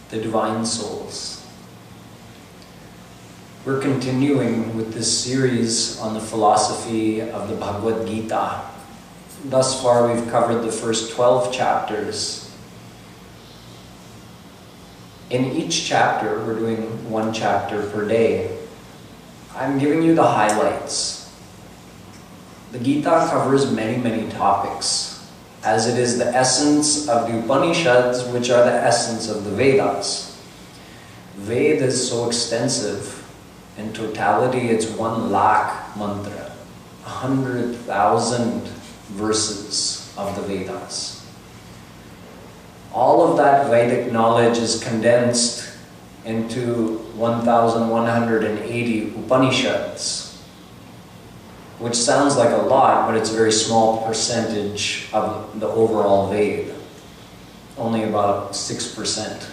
the divine souls. We're continuing with this series on the philosophy of the Bhagwad Gita. Thus far we've covered the first 12 chapters. In each chapter, we're doing one chapter per day. I'm giving you the highlights. The Gita covers many, many topics, as it is the essence of the Upanishads, which are the essence of the Vedas. Veda is so extensive. In totality, it's 1 lakh mantra, 100,000 verses of the Vedas. All of that Vedic knowledge is condensed into 1,180 Upanishads, which sounds like a lot, but it's a very small percentage of the overall Veda, only about 6%.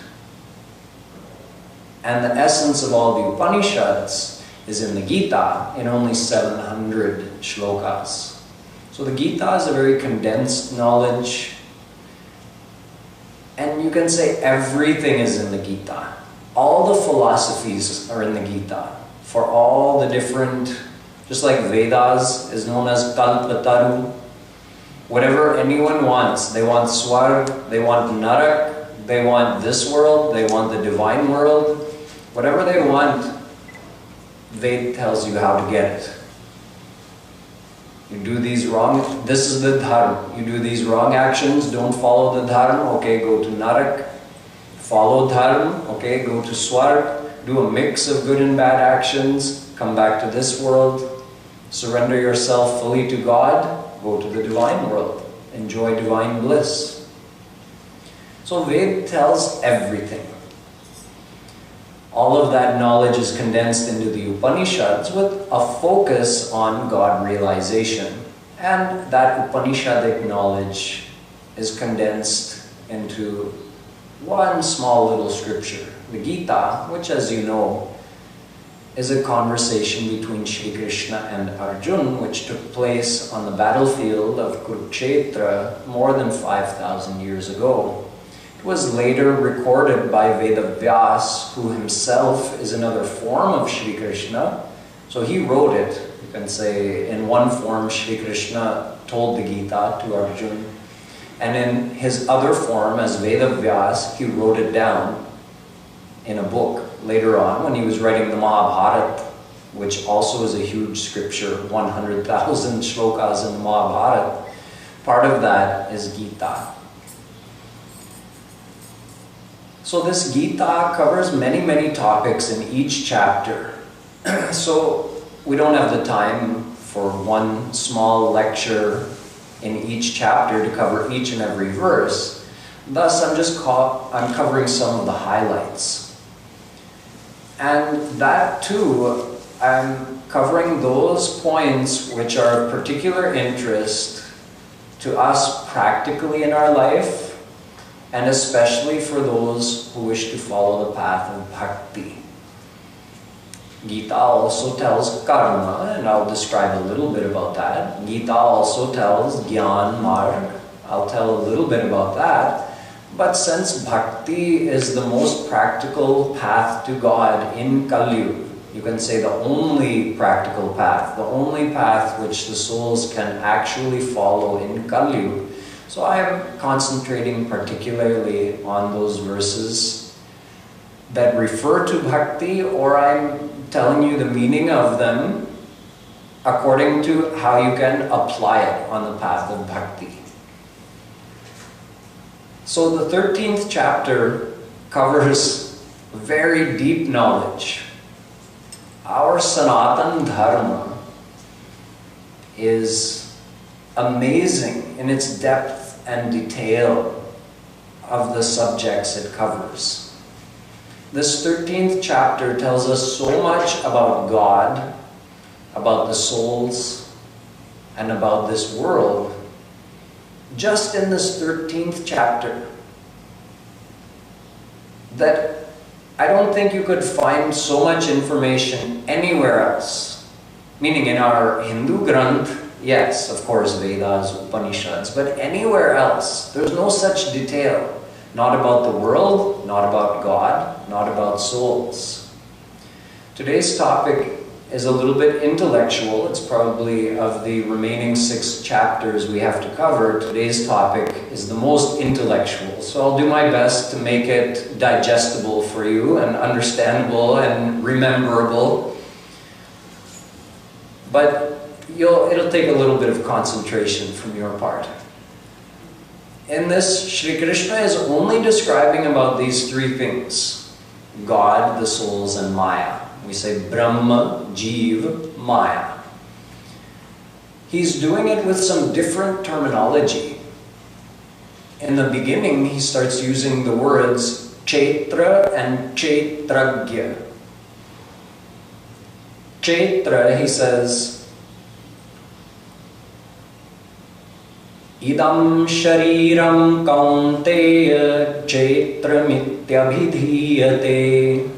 And the essence of all the Upanishads is in the Gita, in only 700 shlokas. So the Gita is a very condensed knowledge, and you can say everything is in the Gita. All the philosophies are in the Gita, for all the different, just like Vedas is known as Kalpataru. Whatever anyone wants, they want Swarg, they want Narak, they want this world, they want the divine world. Whatever they want, Veda tells you how to get it. You do these wrong, this is the dharma. You do these wrong actions, don't follow the dharma, okay, go to Narak. Follow dharma, okay, go to Swarg. Do a mix of good and bad actions, come back to this world. Surrender yourself fully to God, go to the divine world. Enjoy divine bliss. So Veda tells everything. All of that knowledge is condensed into the Upanishads with a focus on God realization. And that Upanishadic knowledge is condensed into one small little scripture, the Gita, which, as you know, is a conversation between Shree Krishn and Arjun, which took place on the battlefield of Kurukshetra more than 5,000 years ago. It was later recorded by Vedavyas, who himself is another form of Shree Krishna. So he wrote it. You can say in one form Shree Krishna told the Gita to Arjun, and in his other form as Vedavyas, he wrote it down in a book later on when he was writing the Mahabharata, which also is a huge scripture, 100,000 shlokas in the Mahabharata. Part of that is Gita. So this Gita covers many, many topics in each chapter. So we don't have the time for one small lecture in each chapter to cover each and every verse. Thus, I'm covering some of the highlights. And that too, I'm covering those points which are of particular interest to us practically in our life, and especially for those who wish to follow the path of bhakti. Gita also tells karma, and I'll describe a little bit about that. Gita also tells Gyan Marg, I'll tell a little bit about that. But since bhakti is the most practical path to God in Kali Yuga, you can say the only practical path, the only path which the souls can actually follow in Kali Yuga. So I am concentrating particularly on those verses that refer to bhakti, or I'm telling you the meaning of them according to how you can apply it on the path of bhakti. So the 13th chapter covers very deep knowledge. Our Sanatan Dharma is amazing in its depth and detail of the subjects it covers. This 13th chapter tells us so much about God, about the souls, and about this world. Just in this 13th chapter, that I don't think you could find so much information anywhere else. Meaning in our Hindu Granth, yes, of course, Vedas, Upanishads, but anywhere else, there's no such detail. Not about the world, not about God, not about souls. Today's topic is a little bit intellectual. It's probably, of the remaining 6 chapters we have to cover, today's topic is the most intellectual. So I'll do my best to make it digestible for you and understandable and rememberable. But it'll take a little bit of concentration from your part. In this, Shree Krishna is only describing about these 3 things: God, the souls, and Maya. We say Brahma, Jeev, Maya. He's doing it with some different terminology. In the beginning, he starts using the words Kshetra and Kshetragya. Kshetra, he says, Idam shariram kaunteya kshetra mityabhidhiyate.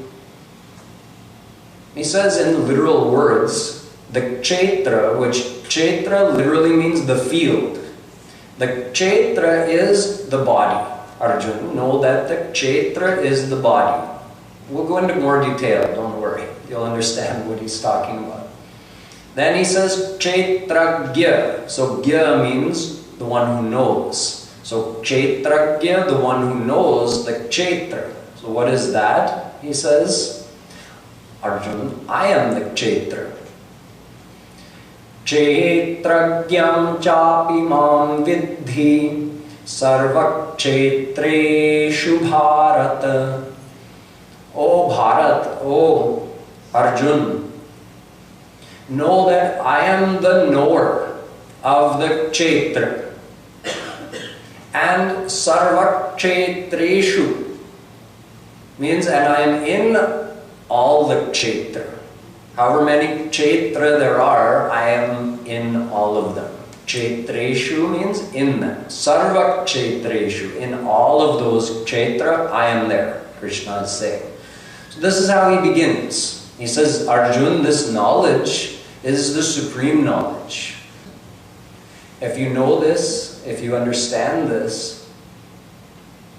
He says in literal words, the kshetra, which kshetra literally means the field. The kshetra is the body. Arjun, know that the kshetra is the body. We'll go into more detail, don't worry. You'll understand what he's talking about. Then he says kshetragya. So gya means the one who knows. So kshetragya, the one who knows the kshetra. So what is that? He says, Arjun, I am the kshetra. Kshetragyam chapi mam vidhi sarvakshetreshu bharata. O Bharat, O Arjun, know that I am the knower of the kshetra. And sarvakshetreshu means, and I am in all the kshetra. However many kshetra there are, I am in all of them. Kshetreshu means in them. Sarva kshetreshu, in all of those kshetra, I am there, Krishna is saying. So this is how he begins. He says, Arjun, this knowledge is the supreme knowledge. If you know this, if you understand this,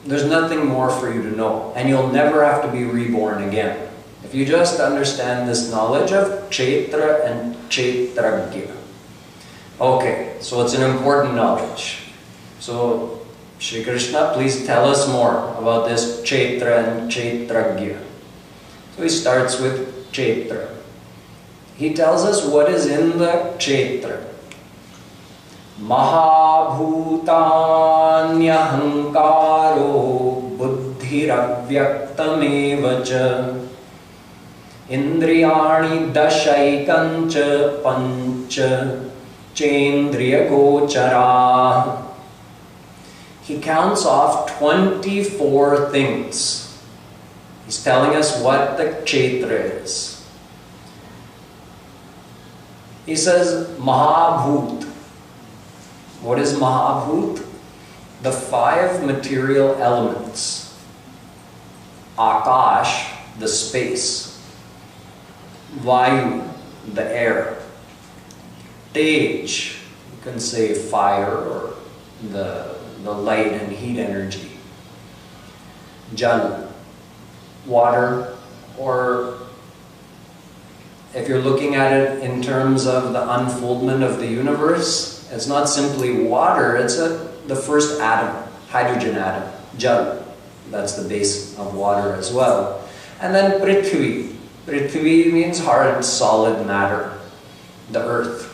there's nothing more for you to know, and you'll never have to be reborn again. If you just understand this knowledge of kshetra and kshetragya. Okay, so it's an important knowledge. So, Shree Krishna, please tell us more about this kshetra and kshetragya. So he starts with kshetra. He tells us what is in the kshetra. Mahabhutanyahankaro buddhiravyaktamevacha Indriyani dashaikancha pancha chendriya gochara. He counts off 24 things. He's telling us what the kshetra is. He says Mahabhut. What is Mahabhut? The 5 material elements. Akash, the space. Vayu, the air. Tej, you can say fire or the light and heat energy. Jal, water, or if you're looking at it in terms of the unfoldment of the universe, it's not simply water, it's the first atom, hydrogen atom, Jal. That's the base of water as well. And then Prithvi. Prithvi means hard, solid matter, the earth.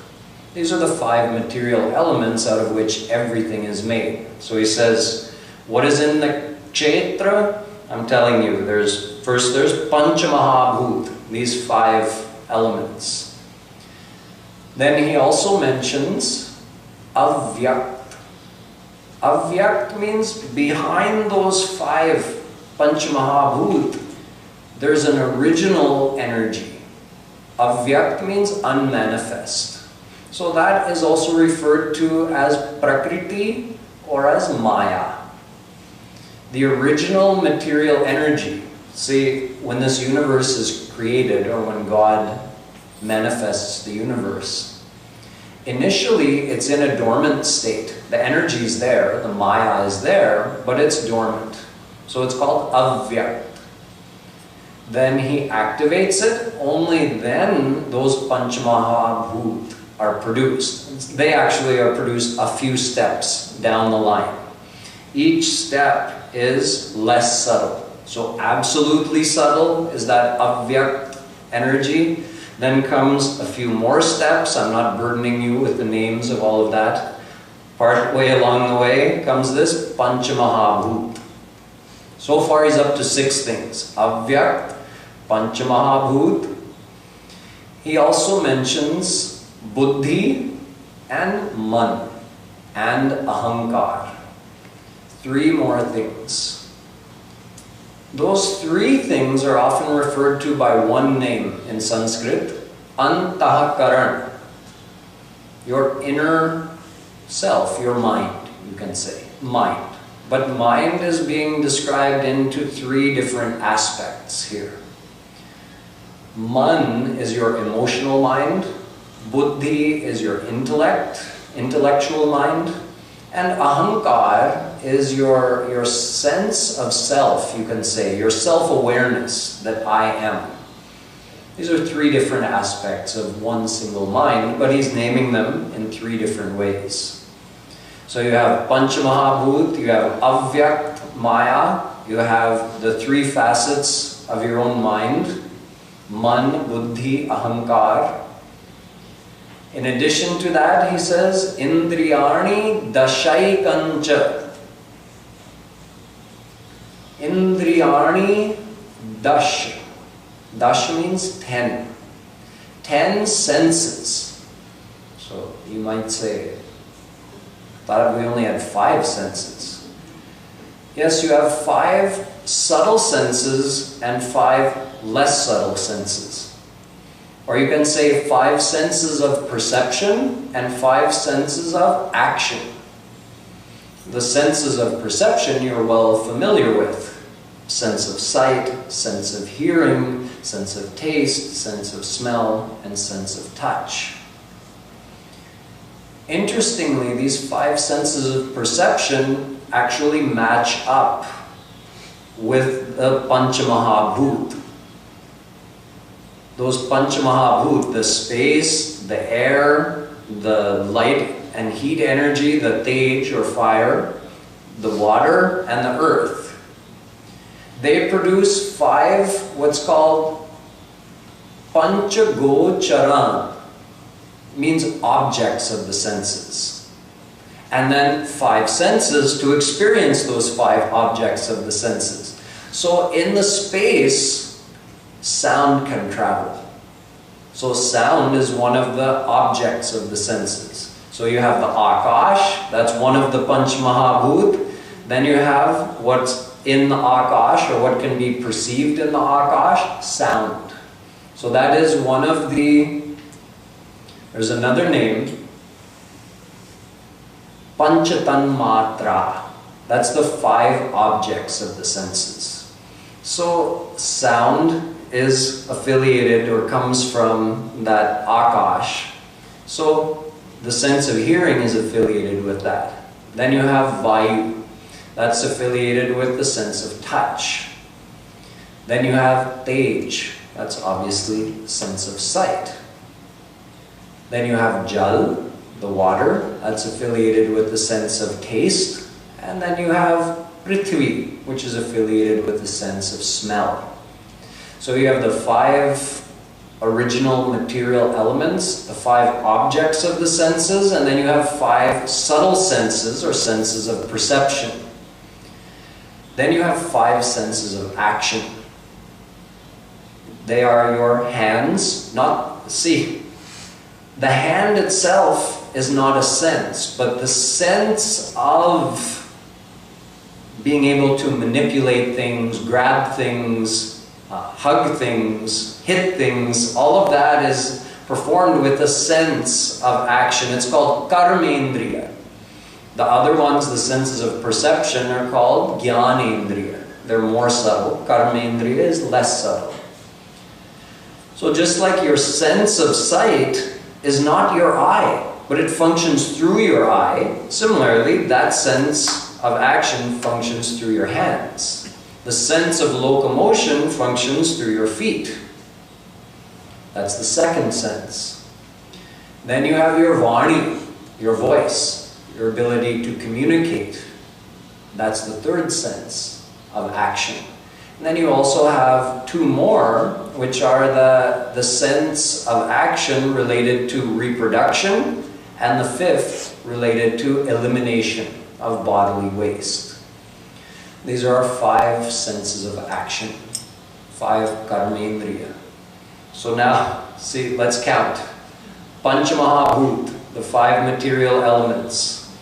These are the 5 material elements out of which everything is made. So he says, what is in the kshetra? I'm telling you, there's Pancha Mahabhut, these 5 elements. Then he also mentions Avyakt. Avyakt means behind those 5 Pancha Mahabhut, there's an original energy. Avyakt means unmanifest. So that is also referred to as Prakriti or as Maya. The original material energy. See, when this universe is created, or when God manifests the universe, initially it's in a dormant state. The energy is there, the Maya is there, but it's dormant. So it's called avyakt. Then he activates it, only then those panchamahabhut are produced. They actually are produced a few steps down the line. Each step is less subtle. So absolutely subtle is that avyakt energy. Then comes a few more steps. I'm not burdening you with the names of all of that. Part way along the way comes this panchamahabhut. So far he's up to 6 things. Avyakt, panchamahabhut. He also mentions buddhi and man and ahankar. 3 more things. Those 3 things are often referred to by one name in Sanskrit, antahakaran. Your inner self, your mind, you can say, mind. But mind is being described into 3 different aspects here. Man is your emotional mind, buddhi is your intellectual mind, and ahankar is your sense of self, you can say, your self-awareness that I am. These are 3 different aspects of one single mind, but he's naming them in 3 different ways. So you have panchamahabhut, you have avyakt maya, you have the 3 facets of your own mind, man, buddhi, ahankar. In addition to that, he says, indriyani dashaikancha. Indriyani dash. Dash means 10. 10 senses. So you might say, thought we only had 5 senses. Yes, you have 5 subtle senses and 5 less subtle senses. Or you can say 5 senses of perception and 5 senses of action. The senses of perception you're well familiar with. Sense of sight, sense of hearing, sense of taste, sense of smell, and sense of touch. Interestingly, these 5 senses of perception actually match up with the panchamahabhut. Those panchamahabhut, the space, the air, the light and heat energy, the tej or fire, the water, and the earth. They produce 5 what's called panchagocharan, means objects of the senses. And then 5 senses to experience those 5 objects of the senses. So in the space, sound can travel. So sound is one of the objects of the senses. So you have the akash, that's one of the panchamahabhut. Then you have what's in the akash, or what can be perceived in the akash, sound. So that is one of the, there's another name, panchatanmatra. That's the 5 objects of the senses. So sound is affiliated or comes from that akash. So the sense of hearing is affiliated with that. Then you have vayu. That's affiliated with the sense of touch. Then you have tej. That's obviously the sense of sight. Then you have jal, the water. That's affiliated with the sense of taste. And then you have prithvi, which is affiliated with the sense of smell. So you have the 5 original material elements, the 5 objects of the senses, and then you have 5 subtle senses or senses of perception. Then you have 5 senses of action. They are your hands, the hand itself is not a sense, but the sense of being able to manipulate things, grab things, hug things, hit things, all of that is performed with a sense of action. It's called karmendriya. The other ones, the senses of perception, are called jnanendriya. They're more subtle. Karmendriya is less subtle. So just like your sense of sight is not your eye, but it functions through your eye, similarly, that sense of action functions through your hands. The sense of locomotion functions through your feet. That's the second sense. Then you have your vani, your voice, your ability to communicate. That's the third sense of action. And then you also have two more, which are the sense of action related to reproduction, and the fifth related to elimination of bodily waste. These are our 5 senses of action, 5 karmendriya. So now, see, let's count. Panchamahabhut, the 5 material elements.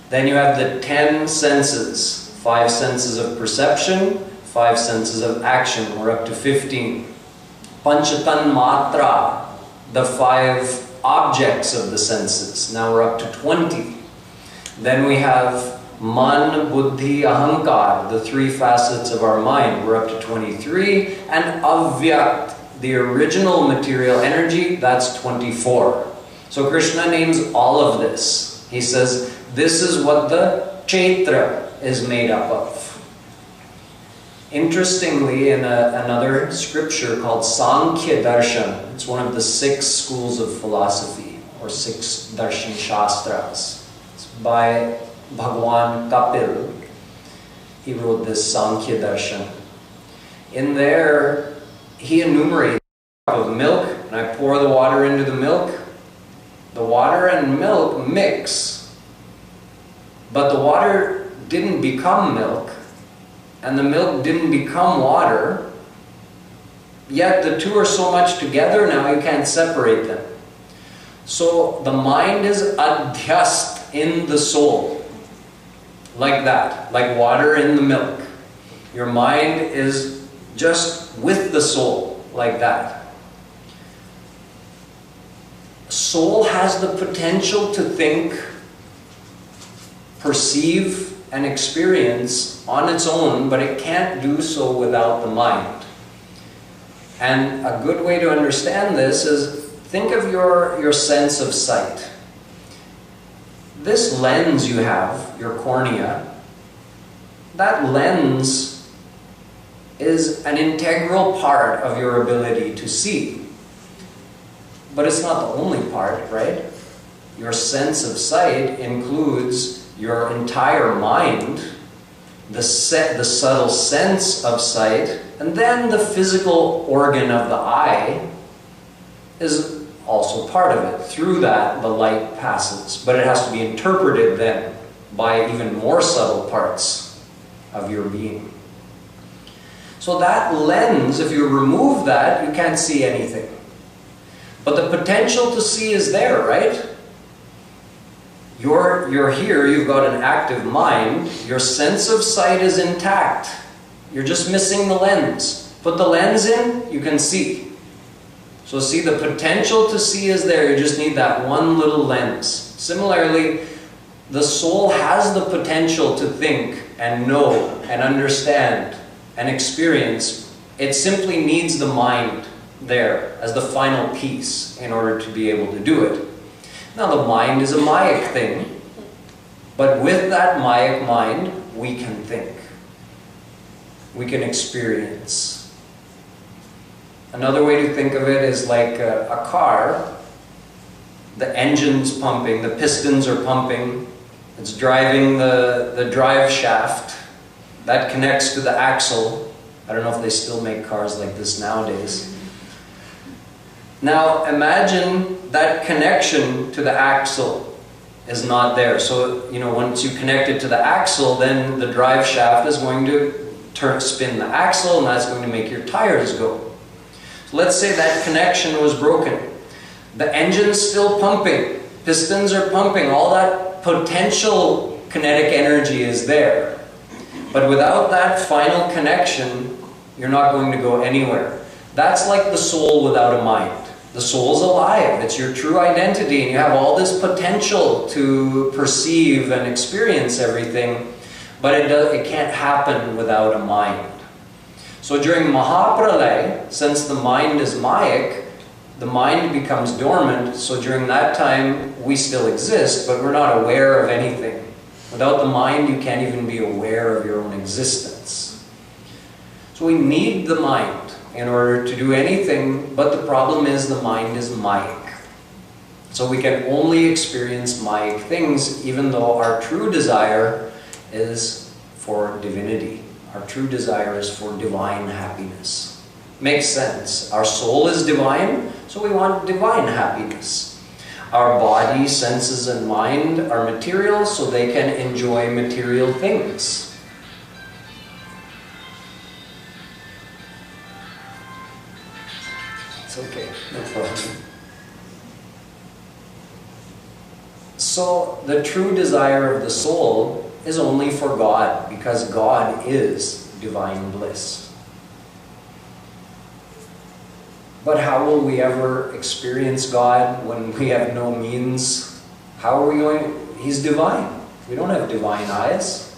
Then you have the 10 senses, 5 senses of perception, 5 senses of action. We're up to 15. Panchatan matra, the 5 objects of the senses. Now we're up to 20. Then we have man, buddhi, ahankar, the 3 facets of our mind. We're up to 23. And avyakt, the original material energy, that's 24. So Krishna names all of this. He says, this is what the Chaitra is made up of. Interestingly, in another scripture called Sankhya Darshan, it's one of the 6 schools of philosophy, or 6 Darshan Shastras. It's by Bhagwan Kapil. He wrote this Sankhya Darshan. In there, he enumerates a cup of milk, and I pour the water into the milk. The water and milk mix, but the water didn't become milk, and the milk didn't become water, yet the two are so much together now you can't separate them. So the mind is adhyast in the soul, like that, like water in the milk. Your mind is just with the soul, like that. Soul has the potential to think, perceive, and experience on its own, but it can't do so without the mind. And a good way to understand this is, think of your sense of sight. This lens you have, your cornea, that lens is an integral part of your ability to see. But it's not the only part, right? Your sense of sight includes your entire mind, the subtle sense of sight, and then the physical organ of the eye is also part of it. Through that, the light passes. But it has to be interpreted then by even more subtle parts of your being. So that lens, if you remove that, you can't see anything. But the potential to see is there, right? You're here, you've got an active mind, your sense of sight is intact. You're just missing the lens. Put the lens in, you can see. So see, the potential to see is there, you just need that one little lens. Similarly, the soul has the potential to think and know and understand and experience. It simply needs the mind there as the final piece in order to be able to do it. Now the mind is a Mayic thing, but with that Mayic mind, we can think. We can experience. Another way to think of it is like a car. The engine's pumping, the pistons are pumping, it's driving the drive shaft. That connects to the axle. I don't know if they still make cars like this nowadays. Now imagine that connection to the axle is not there. So, once you connect it to the axle, then the drive shaft is going to spin the axle, and that's going to make your tires go. So let's say that connection was broken. The engine's still pumping, pistons are pumping, all that potential kinetic energy is there. But without that final connection, you're not going to go anywhere. That's like the soul without a mind. The soul's alive, it's your true identity, and you have all this potential to perceive and experience everything, but it can't happen without a mind. So during Mahapralaya, since the mind is Mayic, the mind becomes dormant, so during that time we still exist, but we're not aware of anything. Without the mind, you can't even be aware of your own existence. So we need the mind in order to do anything, but the problem is the mind is Maya. So we can only experience Maya things, even though our true desire is for divinity. Our true desire is for divine happiness. Makes sense. Our soul is divine, so we want divine happiness. Our body, senses, and mind are material, so they can enjoy material things. It's okay, no problem. So the true desire of the soul is only for God, because God is divine bliss. But how will we ever experience God when we have no means? How are we going? He's divine. We don't have divine eyes.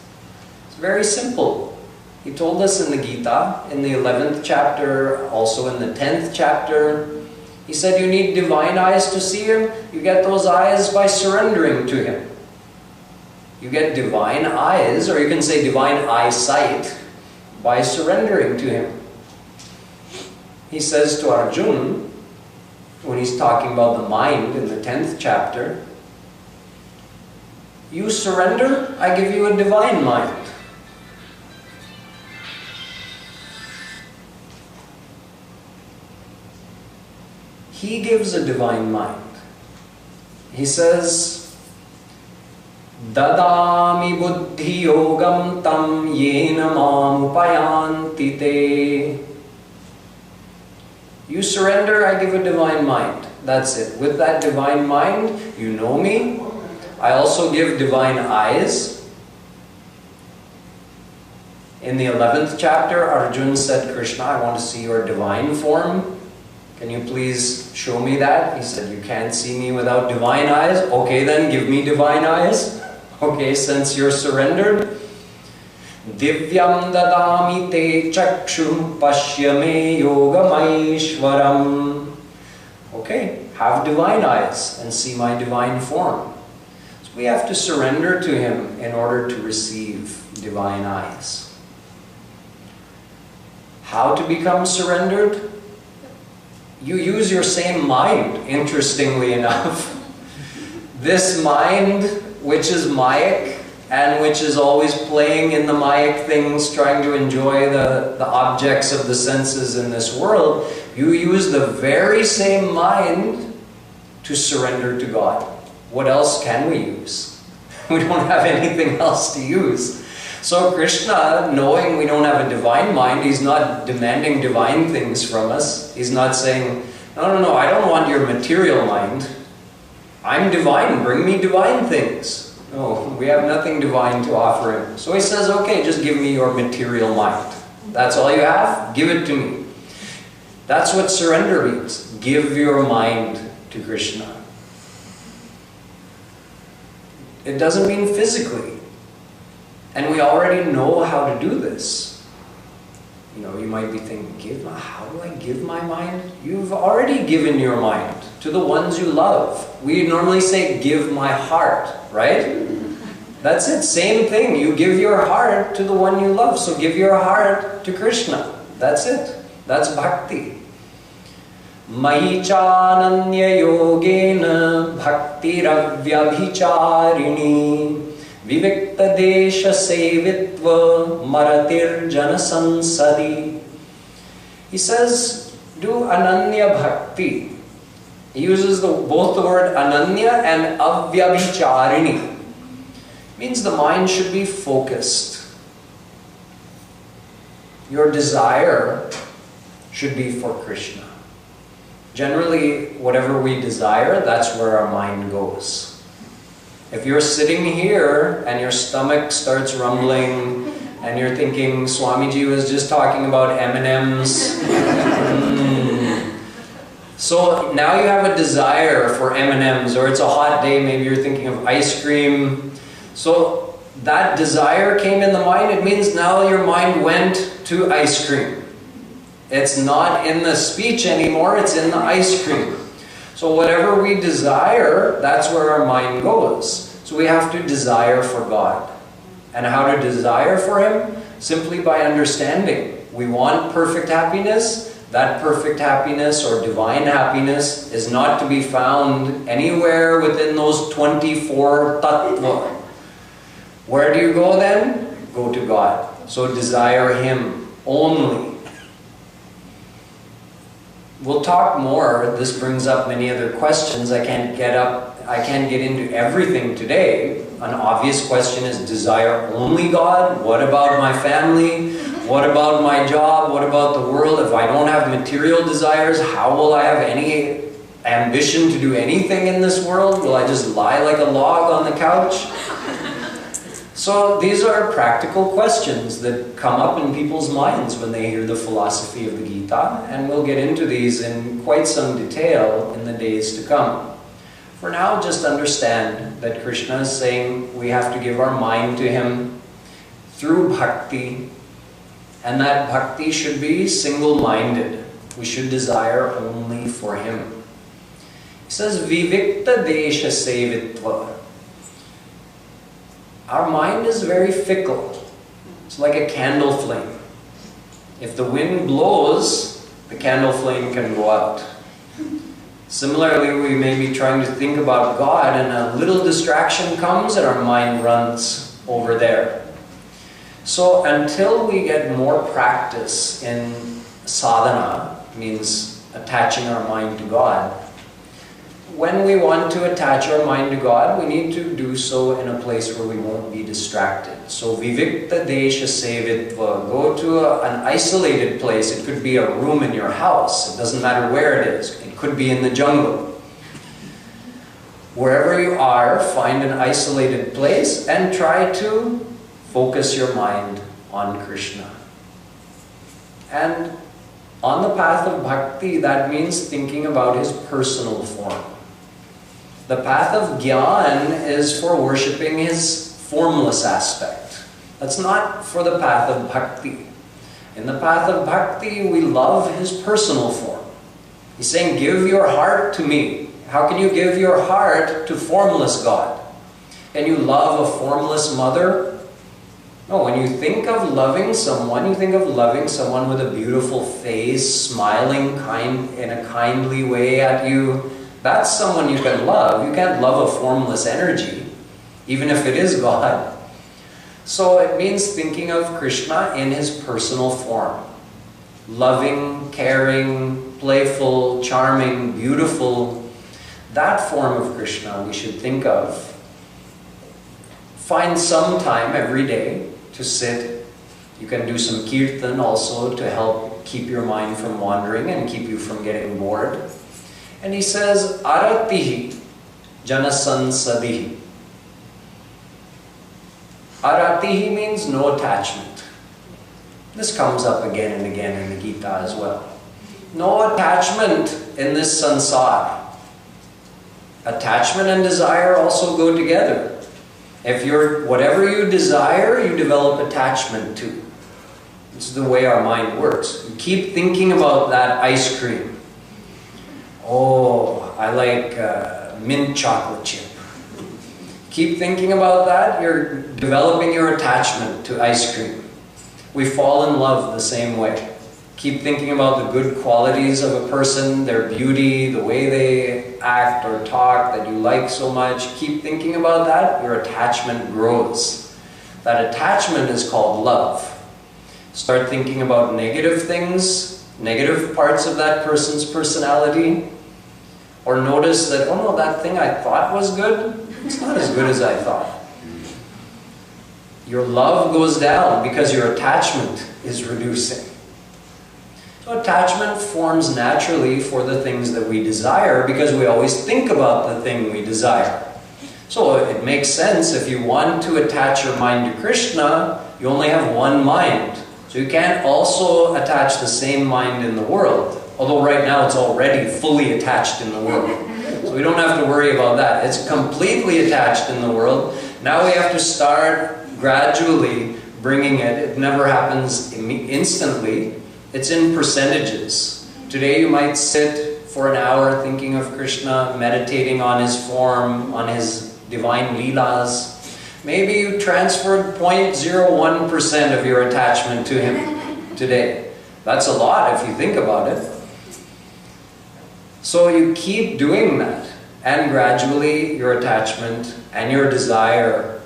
It's very simple. He told us in the Gita, in the 11th chapter, also in the 10th chapter, he said you need divine eyes to see Him. You get those eyes by surrendering to Him. You get divine eyes, or you can say divine eyesight, by surrendering to Him. He says to Arjun, when he's talking about the mind in the 10th chapter, you surrender, I give you a divine mind. He gives a divine mind. He says, Dadami buddhi yogam tam yena mam upayanti te. You surrender, I give a divine mind. That's it. With that divine mind, you know me. I also give divine eyes. In the 11th chapter, Arjun said, Krishna, I want to see your divine form. Can you please show me that? He said, you can't see me without divine eyes. Okay, then give me divine eyes. Okay, since you're surrendered. Divyam dadami te chakshu pashyame yogamaishwaram. Okay, have divine eyes and see my divine form. So we have to surrender to Him in order to receive divine eyes. How to become surrendered? You use your same mind, interestingly enough. This mind, which is Mayic, and which is always playing in the Mayic things, trying to enjoy the objects of the senses in this world, you use the very same mind to surrender to God. What else can we use? We don't have anything else to use. So Krishna, knowing we don't have a divine mind, He's not demanding divine things from us. He's not saying, no, I don't want your material mind. I'm divine, bring me divine things. No, we have nothing divine to offer Him. So He says, okay, just give me your material mind. That's all you have? Give it to me. That's what surrender means. Give your mind to Krishna. It doesn't mean physically. And we already know how to do this. You know, you might be thinking, how do I give my mind? You've already given your mind to the ones you love. We normally say, give my heart, right? That's it, same thing. You give your heart to the one you love. So give your heart to Krishna. That's it. That's bhakti. Mahi chananya yogena bhaktiravyabhicharini Vivikta desha sevitva maratir jana sansadi. He says, do ananya bhakti. He uses both the word ananya and avyabhicharini. Means the mind should be focused. Your desire should be for Krishna. Generally, whatever we desire, that's where our mind goes. If you're sitting here and your stomach starts rumbling and you're thinking, Swamiji was just talking about M&Ms. So now you have a desire for M&Ms, or it's a hot day, maybe you're thinking of ice cream. So that desire came in the mind, it means now your mind went to ice cream. It's not in the speech anymore, it's in the ice cream. So whatever we desire, that's where our mind goes. So we have to desire for God. And how to desire for Him? Simply by understanding we want perfect happiness, that perfect happiness or divine happiness is not to be found anywhere within those 24 tattva. Where do you go then? Go to God. So desire Him only. We'll talk more. This brings up many other questions. I can't get into everything today. An obvious question is desire only God? What about my family? What about my job? What about the world? If I don't have material desires, how will I have any ambition to do anything in this world? Will I just lie like a log on the couch? So these are practical questions that come up in people's minds when they hear the philosophy of the Gita, and we'll get into these in quite some detail in the days to come. For now, just understand that Krishna is saying we have to give our mind to Him through bhakti, and that bhakti should be single-minded. We should desire only for Him. He says, Vivikta desha sevitva. Our mind is very fickle. It's like a candle flame. If the wind blows, the candle flame can go out. Similarly, we may be trying to think about God and a little distraction comes and our mind runs over there. So until we get more practice in sadhana, means attaching our mind to God, when we want to attach our mind to God, we need to do so in a place where we won't be distracted. So vivikta desha sevitva, go to an isolated place. It could be a room in your house. It doesn't matter where it is. It could be in the jungle. Wherever you are, find an isolated place and try to focus your mind on Krishna. And on the path of bhakti, that means thinking about His personal form. The path of Gyan is for worshipping His formless aspect. That's not for the path of bhakti. In the path of bhakti, we love His personal form. He's saying, give your heart to me. How can you give your heart to formless God? Can you love a formless mother? No, when you think of loving someone, you think of loving someone with a beautiful face, smiling in a kindly way at you. That's someone you can love. You can't love a formless energy, even if it is God. So it means thinking of Krishna in His personal form. Loving, caring, playful, charming, beautiful. That form of Krishna we should think of. Find some time every day to sit. You can do some kirtan also to help keep your mind from wandering and keep you from getting bored. And he says, aratihi janasansadihi. Aratihi means no attachment. This comes up again and again in the Gita as well. No attachment in this sansar. Attachment and desire also go together. If whatever you desire, you develop attachment to. This is the way our mind works. You keep thinking about that ice cream. Oh, I like mint chocolate chip. Keep thinking about that, you're developing your attachment to ice cream. We fall in love the same way. Keep thinking about the good qualities of a person, their beauty, the way they act or talk that you like so much. Keep thinking about that, your attachment grows. That attachment is called love. Start thinking about negative things, negative parts of that person's personality, or notice that, oh no, that thing I thought was good, it's not as good as I thought. Your love goes down because your attachment is reducing. So attachment forms naturally for the things that we desire because we always think about the thing we desire. So it makes sense if you want to attach your mind to Krishna, you only have one mind. So you can't also attach the same mind in the world. Although right now it's already fully attached in the world. So we don't have to worry about that. It's completely attached in the world. Now we have to start gradually bringing it. It never happens instantly. It's in percentages. Today you might sit for an hour thinking of Krishna, meditating on His form, on His divine leelas. Maybe you transferred 0.01% of your attachment to Him. today. That's a lot if you think about it. So you keep doing that, and gradually your attachment and your desire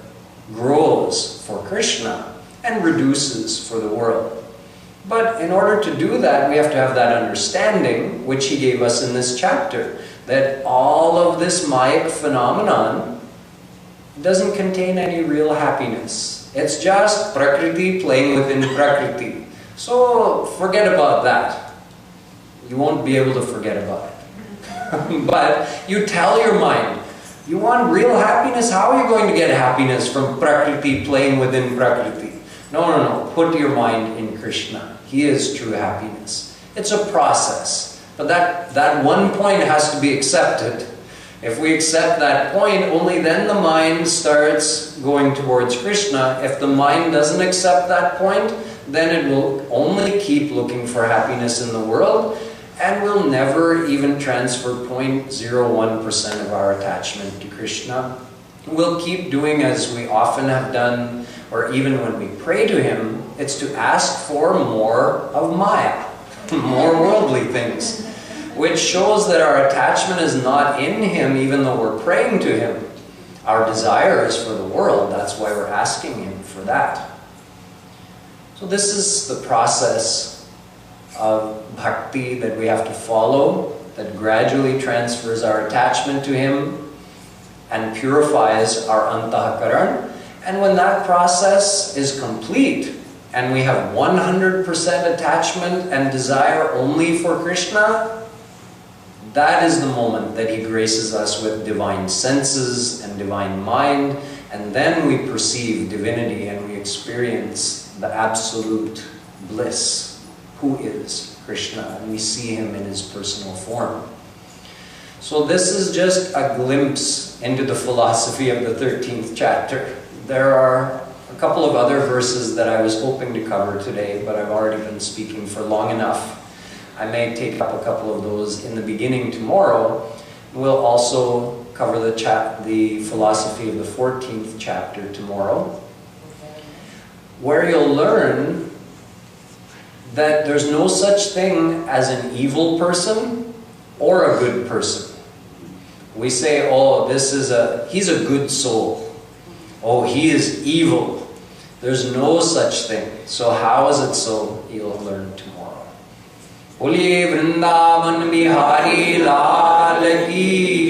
grows for Krishna and reduces for the world. But in order to do that, we have to have that understanding, which he gave us in this chapter, that all of this Mayic phenomenon doesn't contain any real happiness. It's just Prakriti playing within Prakriti. So forget about that. You won't be able to forget about it. But you tell your mind, you want real happiness? How are you going to get happiness from Prakriti playing within Prakriti? No. Put your mind in Krishna. He is true happiness. It's a process. But that one point has to be accepted. If we accept that point, only then the mind starts going towards Krishna. If the mind doesn't accept that point, then it will only keep looking for happiness in the world, and will never even transfer 0.01% of our attachment to Krishna. We'll keep doing as we often have done, or even when we pray to Him, it's to ask for more of Maya, more worldly things, which shows that our attachment is not in Him even though we're praying to Him. Our desire is for the world, that's why we're asking Him for that. So this is the process of bhakti that we have to follow, that gradually transfers our attachment to Him and purifies our antahakaran. And when that process is complete, and we have 100% attachment and desire only for Krishna, that is the moment that He graces us with divine senses and divine mind, and then we perceive divinity and we experience the absolute bliss, who is Krishna, and we see Him in His personal form. So this is just a glimpse into the philosophy of the 13th chapter. There are a couple of other verses that I was hoping to cover today, but I've already been speaking for long enough. I may take up a couple of those in the beginning tomorrow. We'll also cover the philosophy of the 14th chapter tomorrow, where you'll learn that there's no such thing as an evil person or a good person. We say, oh, he's a good soul. Oh, he is evil. There's no such thing. So how is it so? You'll learn tomorrow. Boliye Vrindavan Bihari Lal Ki